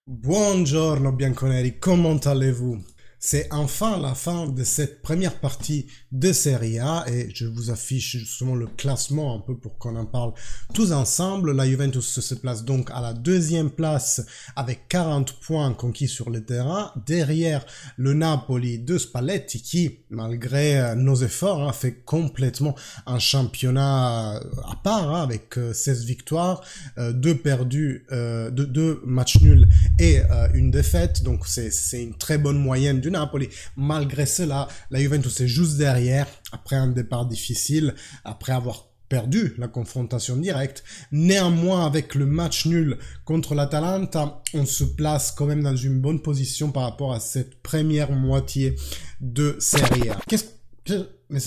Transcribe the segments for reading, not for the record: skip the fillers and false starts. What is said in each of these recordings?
Buongiorno bianconeri, comment allez-vous? C'est enfin la fin de cette première partie de Serie A et je vous affiche justement le classement un peu pour qu'on en parle tous ensemble. La Juventus se place donc à la deuxième place avec 40 points conquis sur le terrain. Derrière le Napoli de Spalletti qui, malgré nos efforts, fait complètement un championnat à part avec 16 victoires, 2 perdus, 2 matchs nuls et une défaite. Donc c'est une très bonne moyenne du Napoli. Malgré cela, la Juventus est juste derrière, après un départ difficile, après avoir perdu la confrontation directe. Néanmoins, avec le match nul contre l'Atalanta, on se place quand même dans une bonne position par rapport à cette première moitié de Serie A. Mais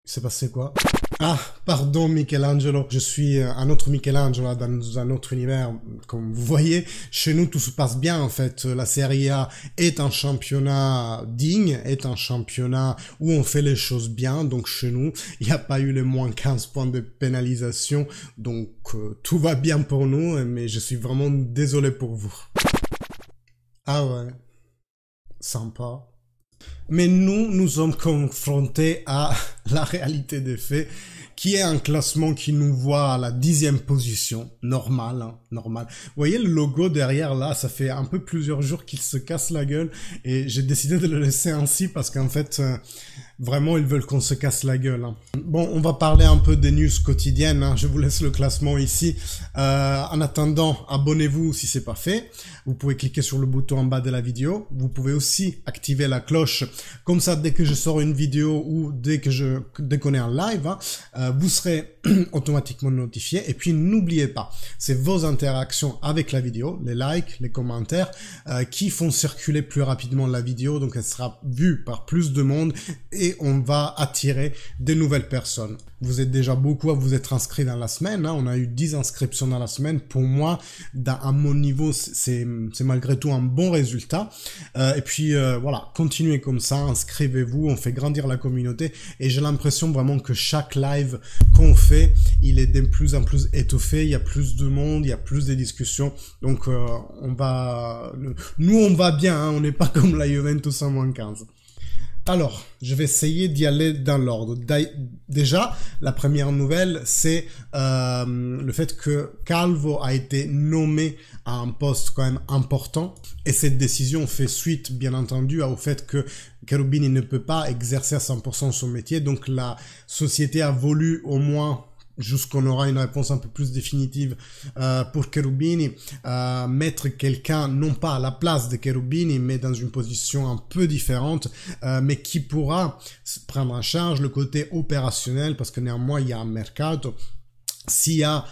c'est passé quoi? Ah, pardon Michelangelo, je suis un autre Michelangelo dans un autre univers. Comme vous voyez, chez nous tout se passe bien en fait. La Serie A est un championnat digne, est un championnat où on fait les choses bien. Donc chez nous, il n'y a pas eu les moins 15 points de pénalisation. Donc tout va bien pour nous, mais je suis vraiment désolé pour vous. Ah ouais, sympa. Mais nous sommes confrontés à la réalité des faits, qui est un classement qui nous voit à la 10e position, normal, hein, normal. Vous voyez le logo derrière là, ça fait un peu plusieurs jours qu'il se casse la gueule, et j'ai décidé de le laisser ainsi parce qu'en fait, vraiment ils veulent qu'on se casse la gueule. Hein. Bon, on va parler un peu des news quotidiennes, hein. Je vous laisse le classement ici. En attendant, abonnez-vous si c'est pas fait. Vous pouvez cliquer sur le bouton en bas de la vidéo. Vous pouvez aussi activer la cloche, comme ça dès que je sors une vidéo ou dès qu'on est en live, hein, vous serez automatiquement notifié. Et puis n'oubliez pas, c'est vos interactions avec la vidéo, les likes, les commentaires, qui font circuler plus rapidement la vidéo, donc elle sera vue par plus de monde et on va attirer de nouvelles personnes. Vous êtes déjà beaucoup à vous être inscrits dans la semaine, hein. On a eu 10 inscriptions dans la semaine. Pour moi, à mon niveau, c'est malgré tout un bon résultat. Et puis voilà, continuez comme ça, inscrivez-vous, on fait grandir la communauté et j'ai l'impression vraiment que chaque live qu'on fait, il est de plus en plus étoffé, il y a plus de monde, il y a plus de discussions. Donc on va bien, hein, on n'est pas comme la Juventus en moins 15. Alors, je vais essayer d'y aller dans l'ordre. Déjà, la première nouvelle, c'est le fait que Calvo a été nommé à un poste quand même important. Et cette décision fait suite, bien entendu, au fait que Cherubini ne peut pas exercer à 100% son métier. Donc, la société a voulu au moins, jusqu'on aura une réponse un peu plus définitive pour Cherubini, mettre quelqu'un non pas à la place de Cherubini, mais dans une position un peu différente, mais qui pourra prendre en charge le côté opérationnel, parce que néanmoins il y a un mercato. S'il y a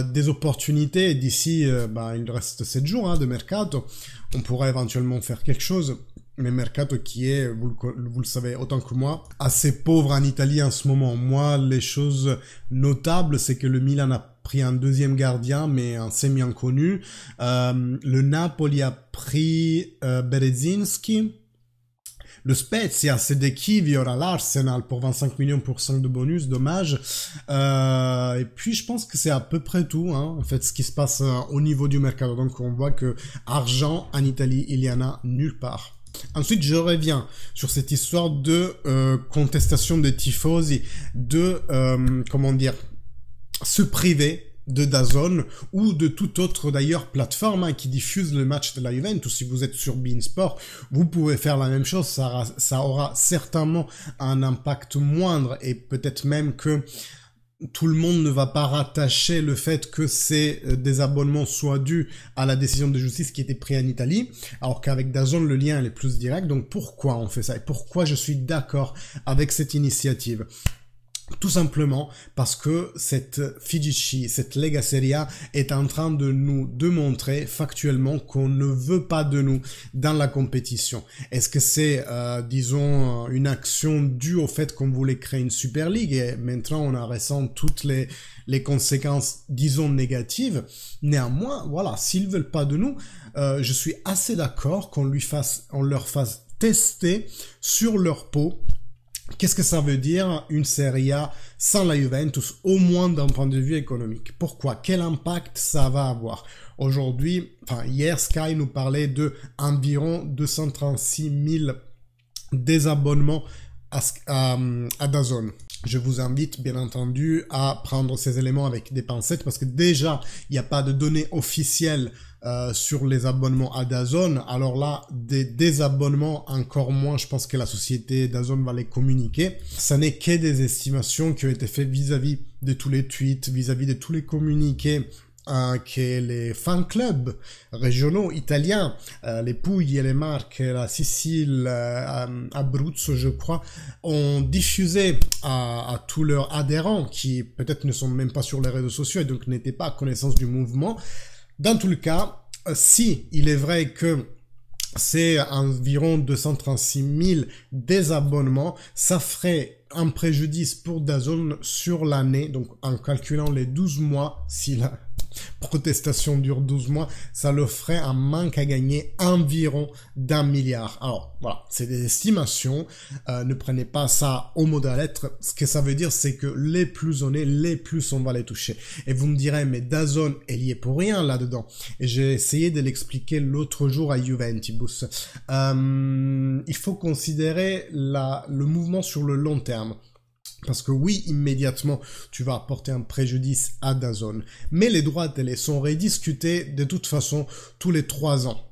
des opportunités d'ici, il reste 7 jours hein, de mercato, on pourra éventuellement faire quelque chose. Mais mercato qui est, vous le savez autant que moi, assez pauvre en Italie en ce moment. Moi, les choses notables, c'est que le Milan a pris un deuxième gardien, mais un semi-inconnu. Le Napoli a pris Berezinski. Le Spezia, c'est de Chivio à l'Arsenal pour 25 millions pour 5 de bonus, dommage. Et puis je pense que c'est à peu près tout, hein, en fait, ce qui se passe au niveau du mercato. Donc on voit que argent en Italie, il y en a nulle part. Ensuite, je reviens sur cette histoire de contestation des tifosi, de, comment dire, se priver de DAZN ou de toute autre d'ailleurs plateforme hein, qui diffuse le match de la Juventus. Si vous êtes sur beIN Sport, vous pouvez faire la même chose, ça aura certainement un impact moindre et peut-être même que tout le monde ne va pas rattacher le fait que ces désabonnements soient dus à la décision de justice qui était prise en Italie, alors qu'avec DAZN, le lien est plus direct. Donc pourquoi on fait ça et pourquoi je suis d'accord avec cette initiative? Tout simplement parce que cette Fiducia, cette Lega Serie A est en train de nous démontrer factuellement qu'on ne veut pas de nous dans la compétition. Est-ce que c'est, disons, une action due au fait qu'on voulait créer une Super League et maintenant on en ressent toutes les conséquences, disons, négatives? Néanmoins, voilà, s'ils veulent pas de nous, je suis assez d'accord qu'on leur fasse tester sur leur peau Qu'est-ce que ça veut dire une Serie A sans la Juventus, au moins d'un point de vue économique? Pourquoi? Quel impact ça va avoir? Aujourd'hui, enfin hier, Sky nous parlait de environ 236 000 désabonnements à DAZN. Je vous invite bien entendu à prendre ces éléments avec des pincettes parce que déjà, il n'y a pas de données officielles sur les abonnements à DAZN. Alors là, des désabonnements, encore moins, je pense que la société DAZN va les communiquer. Ça n'est que des estimations qui ont été faites vis-à-vis de tous les tweets, vis-à-vis de tous les communiqués que les fan clubs régionaux italiens, les Puglie, les Marches, la Sicile, Abruzzo, je crois, ont diffusé à tous leurs adhérents qui peut-être ne sont même pas sur les réseaux sociaux et donc n'étaient pas à connaissance du mouvement. Dans tout le cas, si il est vrai que c'est environ 236 000 désabonnements, ça ferait un préjudice pour DAZN sur l'année, donc en calculant les 12 mois, si la protestation dure 12 mois, ça leur ferait un manque à gagner environ d'1 milliard. Alors voilà, c'est des estimations, ne prenez pas ça au mot de la lettre. Ce que ça veut dire, c'est que les plus on est, les plus on va les toucher. Et vous me direz, mais DAZN est lié pour rien là-dedans. Et j'ai essayé de l'expliquer l'autre jour à Juventibus. Il faut considérer le mouvement sur le long terme. Parce que oui, immédiatement, tu vas apporter un préjudice à DAZN. Mais les droits télé sont rediscutés de toute façon tous les 3 ans.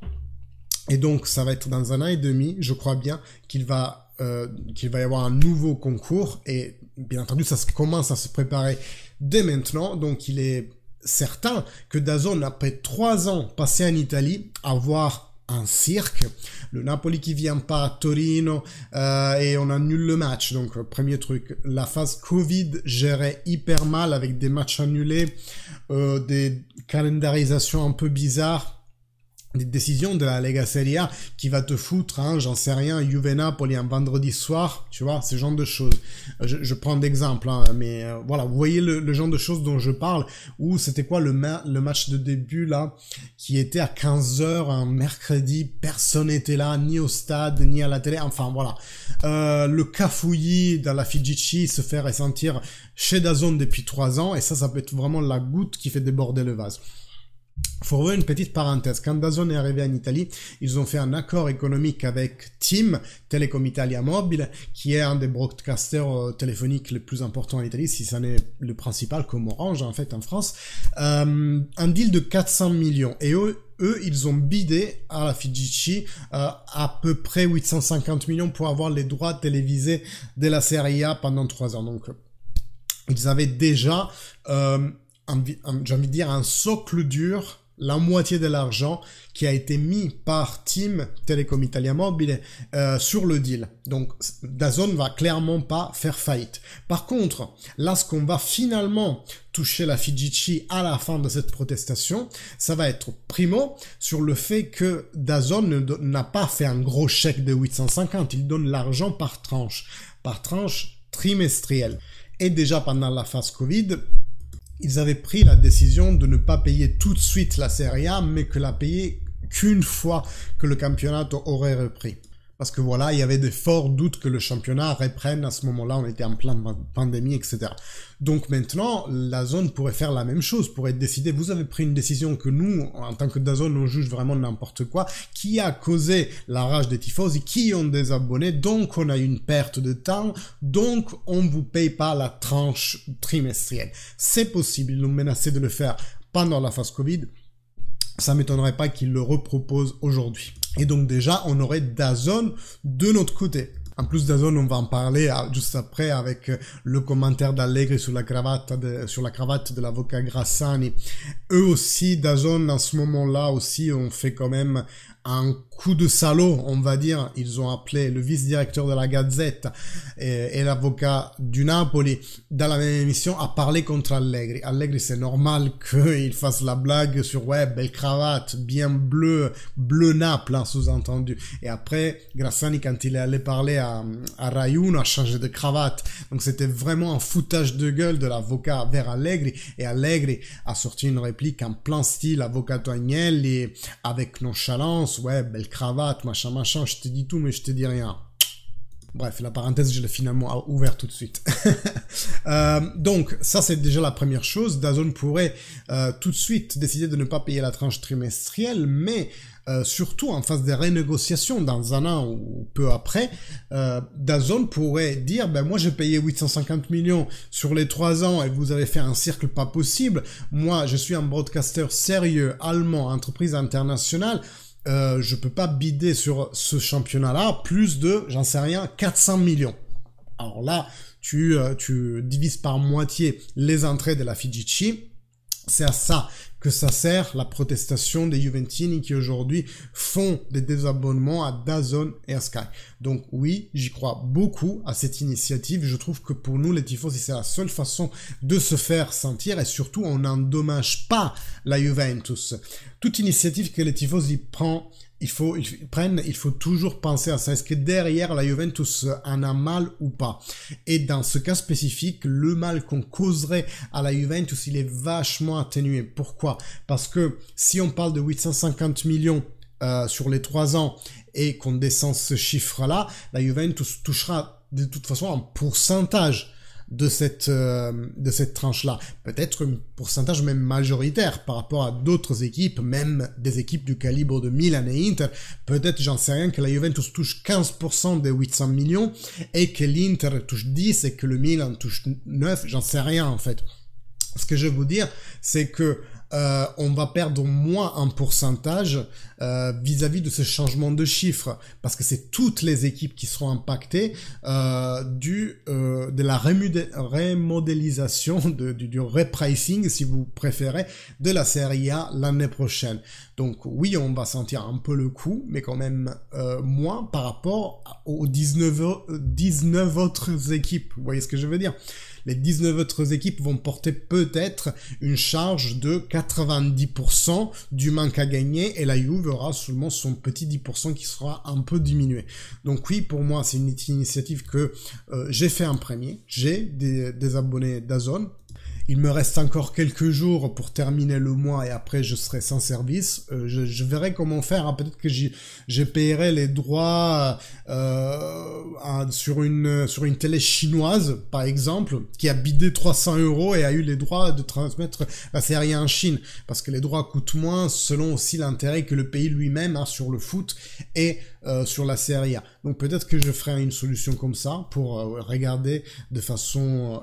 Et donc, ça va être dans 1 an et demi, je crois bien, qu'il va y avoir un nouveau concours. Et bien entendu, ça commence à se préparer dès maintenant. Donc, il est certain que DAZN, après 3 ans passés en Italie, à voir un cirque, le Napoli qui vient pas à Torino et on annule le match. Donc premier truc, la phase Covid gérée hyper mal avec des matchs annulés, des calendarisations un peu bizarres, des décisions de la Lega Serie A qui va te foutre, hein, j'en sais rien, Juve Napoli un vendredi soir, tu vois, ce genre de choses. Je prends d'exemple, hein, mais voilà, vous voyez le genre de choses dont je parle, où c'était quoi le match de début là, qui était à 15h un mercredi, personne n'était là, ni au stade, ni à la télé, enfin voilà. Le cafouillis dans la Figici se fait ressentir chez DAZN depuis 3 ans, et ça peut être vraiment la goutte qui fait déborder le vase. Faut ouvrir une petite parenthèse. Quand DAZN est arrivé en Italie, ils ont fait un accord économique avec TIM, Telecom Italia Mobile, qui est un des broadcasters téléphoniques les plus importants en Italie, si ça n'est le principal, comme Orange en fait en France. Un deal de 400 millions. Et eux, ils ont bidé à la Figici à peu près 850 millions pour avoir les droits télévisés de la Serie A pendant 3 ans. Donc, ils avaient déjà... j'ai envie de dire un socle dur, la moitié de l'argent qui a été mis par TIM, Telecom Italia Mobile, sur le deal. Donc, DAZN va clairement pas faire faillite. Par contre, là, ce qu'on va finalement toucher la Figici à la fin de cette protestation, ça va être primo sur le fait que DAZN n'a pas fait un gros chèque de 850, il donne l'argent par tranche trimestrielle. Et déjà pendant la phase Covid, ils avaient pris la décision de ne pas payer tout de suite la Serie A, mais que la payer qu'une fois que le championnat aurait repris. Parce que voilà, il y avait de forts doutes que le championnat reprenne à ce moment-là, on était en pleine pandémie, etc. Donc maintenant, DAZN pourrait faire la même chose, pourrait décider, vous avez pris une décision que nous, en tant que DAZN, on juge vraiment n'importe quoi, qui a causé la rage des tifosi, qui ont des abonnés, donc on a une perte de temps, donc on ne vous paye pas la tranche trimestrielle. C'est possible, ils ont menacé de le faire pendant la phase Covid, ça m'étonnerait pas qu'ils le reproposent aujourd'hui. Et donc déjà, on aurait DAZN de notre côté. En plus, DAZN, on va en parler juste après avec le commentaire d'Allegri sur la cravate de l'avocat Grassani. Eux aussi, DAZN, en ce moment-là aussi, ont fait quand même un coup de salaud, on va dire. Ils ont appelé le vice-directeur de la Gazette et l'avocat du Napoli dans la même émission à parler contre Allegri. Allegri, c'est normal qu'il fasse la blague sur ouais, belle cravate, bien bleu Naples, hein, sous-entendu. Et après, Grassani, quand il est allé parler à Rai 1, a changé de cravate. Donc c'était vraiment un foutage de gueule de l'avocat vers Allegri. Et Allegri a sorti une réplique en plein style avocato Agnelli, avec nonchalance. Ouais, belle cravate, machin, je te dis tout, mais je te dis rien. Bref, la parenthèse, je l'ai finalement ouverte tout de suite. Donc, ça c'est déjà la première chose. DAZN pourrait tout de suite décider de ne pas payer la tranche trimestrielle, mais surtout en phase de renégociation dans un an ou peu après, DAZN pourrait dire, ben moi j'ai payé 850 millions sur les 3 ans et vous avez fait un cercle pas possible. Moi, je suis un broadcaster sérieux, allemand, entreprise internationale. Je peux pas bider sur ce championnat-là plus de, j'en sais rien, 400 millions. Alors là, tu divises par moitié les entrées de la FIGC. C'est à ça que ça sert la protestation des Juventini qui aujourd'hui font des désabonnements à DAZN et à Sky. Donc oui, j'y crois beaucoup à cette initiative. Je trouve que pour nous, les tifosi, c'est la seule façon de se faire sentir et surtout, on n'endommage pas la Juventus. Toute initiative que les tifosi prennent, il faut toujours penser à ça. Est-ce que derrière la Juventus en a mal ou pas? Et dans ce cas spécifique, le mal qu'on causerait à la Juventus, il est vachement atténué. Pourquoi? Parce que si on parle de 850 millions sur les 3 ans et qu'on descend ce chiffre-là, la Juventus touchera de toute façon un pourcentage de cette tranche-là. Peut-être un pourcentage même majoritaire par rapport à d'autres équipes, même des équipes du calibre de Milan et Inter. Peut-être, j'en sais rien, que la Juventus touche 15% des 800 millions et que l'Inter touche 10 et que le Milan touche 9, j'en sais rien en fait. Ce que je veux vous dire, c'est que on va perdre moins en pourcentage vis-à-vis de ce changement de chiffre, parce que c'est toutes les équipes qui seront impactées de la remodélisation, du repricing, si vous préférez, de la Serie A l'année prochaine. Donc oui, on va sentir un peu le coup, mais quand même moins par rapport aux 19 autres équipes. Vous voyez ce que je veux dire? Les 19 autres équipes vont porter peut-être une charge de 90% du manque à gagner et la Juve aura seulement son petit 10% qui sera un peu diminué. Donc oui, pour moi, c'est une initiative que j'ai fait en premier. J'ai des abonnés DAZN. Il me reste encore quelques jours pour terminer le mois et après je serai sans service. Je verrai comment faire. Hein. Peut-être que je paierai les droits sur une télé chinoise, par exemple, qui a bidé 300 € et a eu les droits de transmettre la série en Chine. Parce que les droits coûtent moins selon aussi l'intérêt que le pays lui-même a sur le foot et sur la série A. Donc peut-être que je ferai une solution comme ça pour regarder de façon,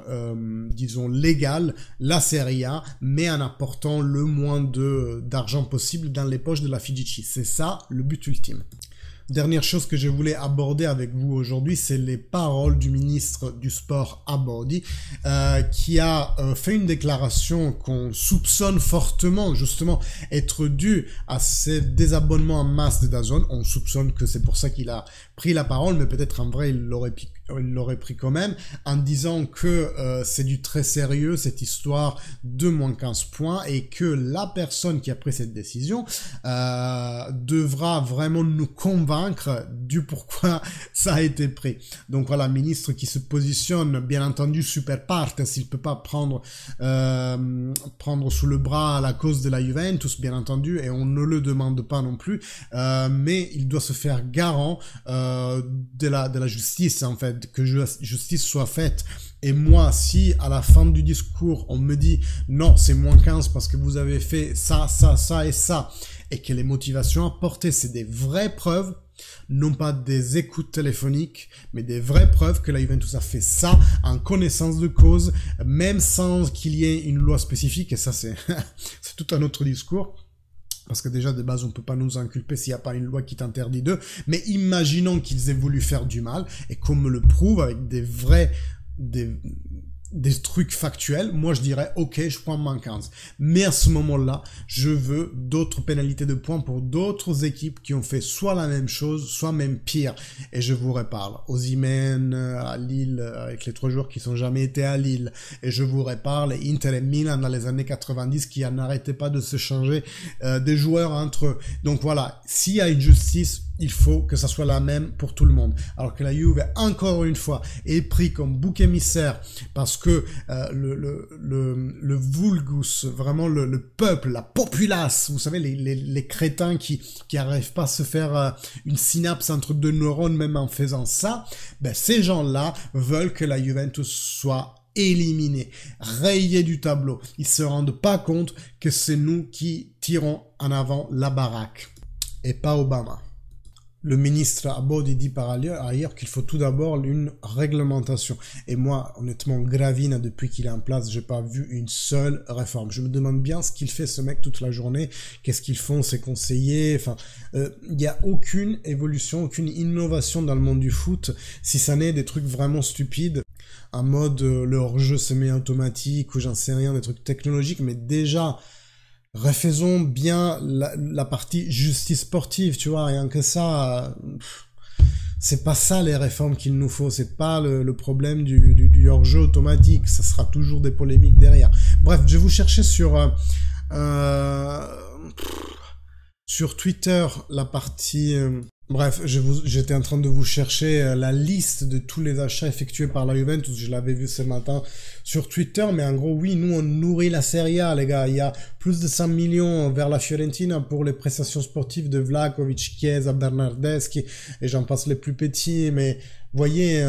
disons, légale la Serie A, mais en apportant le moins d'argent possible dans les poches de la FIGC. C'est ça le but ultime. Dernière chose que je voulais aborder avec vous aujourd'hui, c'est les paroles du ministre du Sport Abodi, qui a fait une déclaration qu'on soupçonne fortement, justement, être due à ces désabonnements en masse de DAZN. On soupçonne que c'est pour ça qu'il a pris la parole, mais peut-être en vrai, il l'aurait pris quand même, en disant que c'est du très sérieux, cette histoire de moins 15 points, et que la personne qui a pris cette décision devra vraiment nous convaincre du pourquoi ça a été pris. Donc voilà, ministre qui se positionne, bien entendu, super partes, s'il peut pas prendre sous le bras la cause de la Juventus, bien entendu, et on ne le demande pas non plus, mais il doit se faire garant de la justice, en fait, que justice soit faite. Et moi, si à la fin du discours, on me dit non, c'est moins 15 parce que vous avez fait ça, ça, ça et ça, et que les motivations apportées, c'est des vraies preuves, non pas des écoutes téléphoniques, mais des vraies preuves que la Juventus a fait ça en connaissance de cause, même sans qu'il y ait une loi spécifique, et ça c'est c'est tout un autre discours. Parce que déjà, de base, on ne peut pas nous inculper s'il n'y a pas une loi qui t'interdit d'eux. Mais imaginons qu'ils aient voulu faire du mal, et qu'on me le prouve avec des trucs factuels, moi je dirais ok, je prends moins 15. Mais à ce moment-là, je veux d'autres pénalités de points pour d'autres équipes qui ont fait soit la même chose, soit même pire. Et je vous reparle Osimhen à Lille, avec les 3 joueurs qui sont jamais été à Lille. Et je vous reparle Inter et Milan dans les années 90 qui n'arrêtaient pas de se changer des joueurs entre eux. Donc voilà, s'il y a une justice, il faut que ça soit la même pour tout le monde. Alors que la Juve, encore une fois, est pris comme bouc émissaire parce que le vulgus, vraiment le peuple, la populace, vous savez, les crétins qui arrivent pas à se faire une synapse entre deux neurones même en faisant ça, ben ces gens-là veulent que la Juventus soit éliminée, rayée du tableau. Ils se rendent pas compte que c'est nous qui tirons en avant la baraque et pas Obama. Le ministre Abodi dit par ailleurs qu'il faut tout d'abord une réglementation. Et moi, honnêtement, Gravina, depuis qu'il est en place, j'ai pas vu une seule réforme. Je me demande bien ce qu'il fait ce mec toute la journée. Qu'est-ce qu'ils font, ses conseillers? Enfin, il y a aucune évolution, aucune innovation dans le monde du foot, si ça n'est des trucs vraiment stupides, en mode le hors-jeu semi-automatique ou j'en sais rien, des trucs technologiques, mais déjà... refaisons bien la partie justice sportive, tu vois, rien que ça, c'est pas ça les réformes qu'il nous faut, c'est pas le problème du hors-jeu automatique, ça sera toujours des polémiques derrière. Bref, je vais vous chercher sur Twitter la partie... Bref, j'étais en train de vous chercher la liste de tous les achats effectués par la Juventus. Je l'avais vu ce matin sur Twitter, mais en gros, oui, nous, on nourrit la Serie A, les gars. Il y a plus de 100 millions vers la Fiorentina pour les prestations sportives de Vlahovic, Chiesa, Bernardeschi, et j'en passe les plus petits, mais... voyez,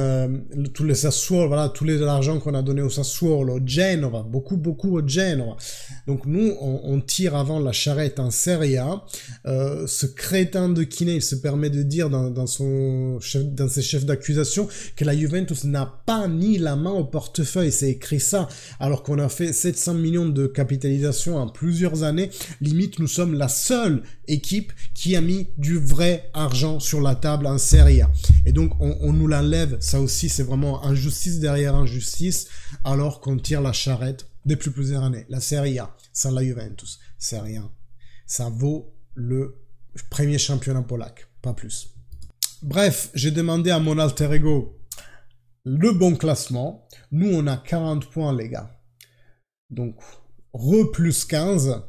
tous les Sassuolo, voilà, tout l'argent qu'on a donné au Sassuolo, au Genova, beaucoup au Genova. Donc nous, on tire avant la charrette en Serie A. Ce crétin de Kiné, il se permet de dire dans ses chefs d'accusation que la Juventus n'a pas ni la main au portefeuille. C'est écrit ça, alors qu'on a fait 700 millions de capitalisation en plusieurs années. Limite, nous sommes la seule équipe qui a mis du vrai argent sur la table en Serie A. Et donc, on nous l'enlève, ça aussi, c'est vraiment injustice derrière injustice, alors qu'on tire la charrette depuis plusieurs années. La Serie A, sans la Juventus, c'est rien. Ça vaut le premier championnat polac, pas plus. Bref, j'ai demandé à mon alter ego le bon classement. Nous, on a 40 points, les gars. Donc, plus 15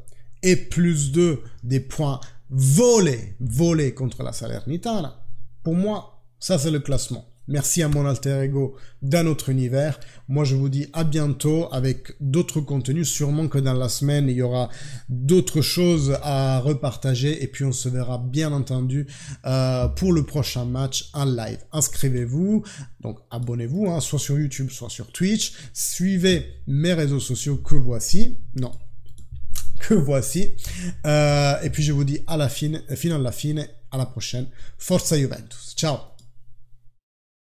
et plus 2 des points volés contre la Salernitana. Pour moi, ça, c'est le classement. Merci à mon alter ego d'un autre univers. Moi, je vous dis à bientôt avec d'autres contenus. Sûrement que dans la semaine, il y aura d'autres choses à repartager. Et puis, on se verra bien entendu pour le prochain match en live. Inscrivez-vous. Donc, abonnez-vous, hein, soit sur YouTube, soit sur Twitch. Suivez mes réseaux sociaux que voici. Non. Que voici. Et puis, je vous dis à la fine, à la prochaine. Forza Juventus. Ciao.